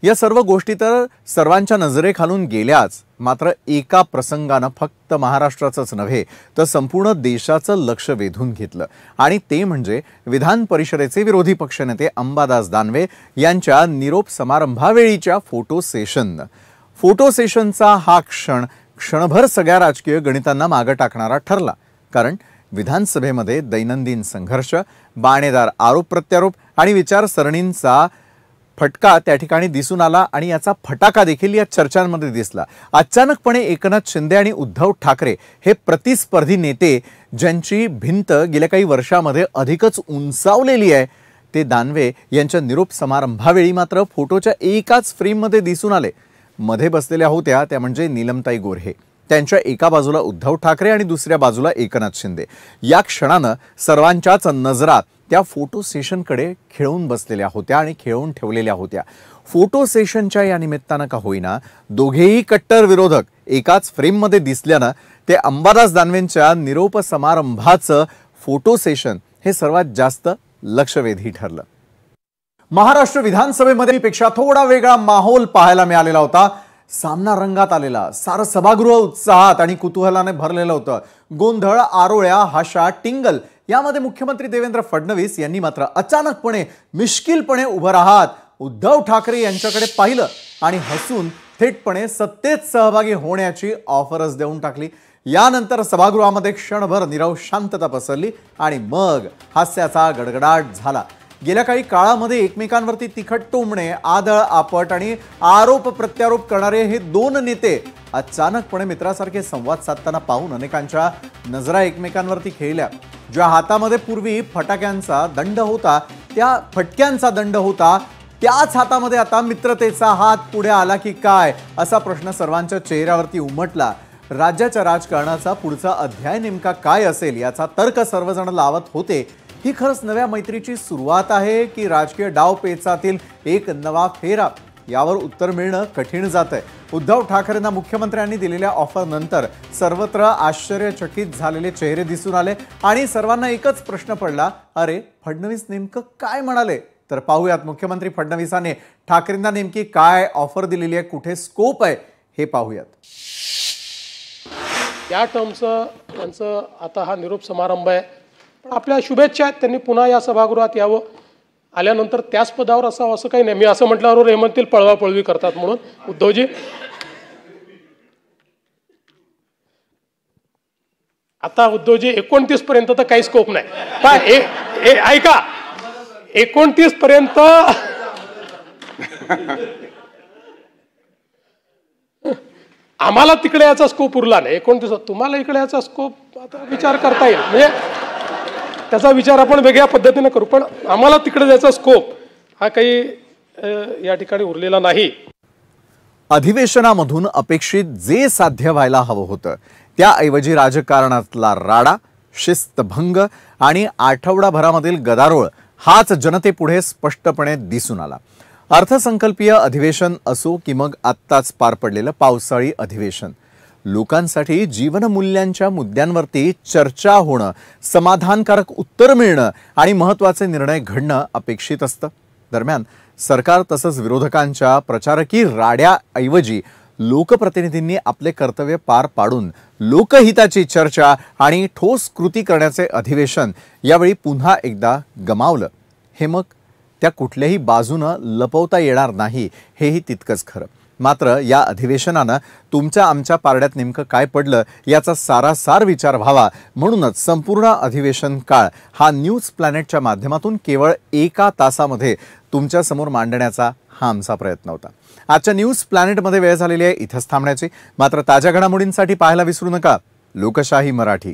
या सर्व गोष्टी तर सर्वांच्या नजरेखालून गेल्याच, मात्र एका प्रसंगानं फक्त महाराष्ट्राचंच नव्हे तर संपूर्ण देशाचं लक्ष वेधून घेतलं आणि ते म्हणजे विधान परिषदेचे विरोधी पक्षनेते अंबादास दानवे यांच्या निरोप समारंभावेळीच्या फोटो सेशनचा हा क्षणभर सगळ्या राजकीय गणितांना मागे टाकणारा ठरला। कारण विधानसभेमध्ये दैनंदिन संघर्ष, बाणेदार आरोप प्रत्यारोप आणि विचारसरणींचा फटका त्या ठिकाणी दिसून आला आणि याचा फटाका देखील या चर्चांमध्ये दिसला। अचानकपणे एकनाथ शिंदे आणि उद्धव ठाकरे हे प्रतिस्पर्धी नेते ज्यांची भिंत गेल्या काही वर्षांमध्ये अधिकच उंचावलेली आहे, ते दानवे यांच्या निरोप समारंभावेळी मात्र फोटोच्या एकाच फ्रेममध्ये दिसून आले। मध्ये बसलेल्या होत्या त्या म्हणजे नीलमताई गोऱ्हे, त्यांच्या एका बाजूला उद्धव ठाकरे आणि दुसऱ्या बाजूला एकनाथ शिंदे। या क्षणानं सर्वांच्याच नजरा त्या फोटो सेशनकडे खेळून बसलेल्या होत्या आणि खेळून ठेवलेल्या होत्या। फोटो सेशनच्या या निमित्तानं का होईना दोघेही कट्टर विरोधक एकाच फ्रेममध्ये दिसल्यानं ते अंबादास दानवेंच्या निरोप समारंभाचं फोटो सेशन हे सर्वात जास्त लक्षवेधी ठरलं। महाराष्ट्र विधानसभेमध्ये पेक्षा थोडा वेगळा माहोल पाहायला मिळालेला होता। सामना रंगात आलेला, सारं सभागृह उत्साहात आणि कुतूहलाने भरलेलं होतं। गोंधळ, आरोळ्या, हाशा, टिंगल यामध्ये मुख्यमंत्री देवेंद्र फडणवीस यांनी मात्र अचानकपणे मिश्किलपणे उभं राहत उद्धव ठाकरे यांच्याकडे पाहिलं आणि हसून थेटपणे सत्तेत सहभागी होण्याची ऑफरच देऊन टाकली। यानंतर सभागृहामध्ये क्षणभर नीरव शांतता पसरली आणि मग हास्याचा गडगडाट झाला। गेल्या काही काळामध्ये एकमेकांवरती तिखट टोमणे, आदळ आपट आणि आरोप प्रत्यारोप करणारे हे दोन नेते अचानकपणे मित्रासारखे संवाद साधताना पाहून अनेकांच्या नजरा एकमेकांवरती खेळल्या। ज्या हातामध्ये पूर्वी फटाक्यांचा दंड होता, त्या फटक्यांचा दंड होता, त्याच हातामध्ये आता मित्रतेचा हात पुढे आला की काय असा प्रश्न सर्वांच्या चेहऱ्यावरती उमटला। राज्याच्या राजकारणाचा पुढचा अध्याय नेमका काय असेल याचा तर्क सर्वजण लावत होते। ही खरंच नव्या मैत्रीची सुरुवात आहे की राजकीय डावपेचातील एक नवा फेरा, यावर उत्तर मिळणं कठीण जातंय। उद्धव ठाकरेंना मुख्यमंत्र्यांनी दिलेल्या ऑफर नंतर सर्वत्र आश्चर्यचकित झालेले चेहरे दिसून आले आणि सर्वांना एकच प्रश्न पडला, अरे फडणवीस नेमकं काय म्हणाले? तर पाहूयात मुख्यमंत्री फडणवीसांनी ठाकरेंना नेमकी काय ऑफर दिलेली आहे, कुठे स्कोप आहे हे पाहूयात। या टर्मचं त्यांचं आता हा निरोप समारंभ आहे, पण आपल्या शुभेच्छा आहेत, त्यांनी पुन्हा या सभागृहात यावं, आल्यानंतर त्याच पदावर असावं असं काही नाही। मी असं म्हटल्यावर हे म्हणतील पळवापळवी करतात म्हणून। उद्धवजी, आता उद्धवजी 29 पर्यंत तर काही स्कोप नाही, पण ऐका 29 पर्यंत आम्हाला तिकडे याचा स्कोप उरला नाही। 29 तुम्हाला इकडे याचा स्कोप आता विचार करता येईल, म्हणजे त्याचा विचार आपण वेगळ्या पद्धतीने करू, पण आम्हाला तिकडे जायचा स्कोप हा काही या ठिकाणी उरलेला नाही। अधिवेशनामधून अपेक्षित जे साध्य व्हायला हवं होतं त्याऐवजी राजकारणातला राडा, शिस्तभंग आणि आठवडाभरामधील गदारोळ हाच जनतेपुढे स्पष्टपणे दिसून आला। अर्थसंकल्पीय अधिवेशन असो की मग आत्ताच पार पडलेलं पावसाळी अधिवेशन, लोकांसाठी जीवनमूल्यांच्या मुद्द्यांवरती चर्चा होणं, समाधानकारक उत्तर मिळणं आणि महत्त्वाचे निर्णय घडणं अपेक्षित असतं। दरम्यान सरकार तसंच विरोधकांच्या प्रचारकी राड्याऐवजी लोकप्रतिनिधींनी आपले कर्तव्य पार पाडून लोकहिताची चर्चा आणि ठोस कृती करण्याचे अधिवेशन यावेळी पुन्हा एकदा गमावलं। हे मग त्या कुठल्याही बाजूनं लपवता येणार नाही, हेही तितकंच खरं। मात्र या अधिवेशनानं तुमच्या आमच्या पारड्यात नेमकं काय पडलं याचा सारासार विचार व्हावा म्हणूनच संपूर्ण अधिवेशन काळ हा न्यूज प्लॅनेटच्या माध्यमातून केवळ एका तासामध्ये तुमच्या समोर मांडण्याचा हा आमचा प्रयत्न होता। आजच्या न्यूज प्लॅनेटमध्ये वेळ झालेली आहे इथंच थांबण्याची, मात्र ताज्या घडामोडींसाठी पाहायला विसरू नका लोकशाही मराठी।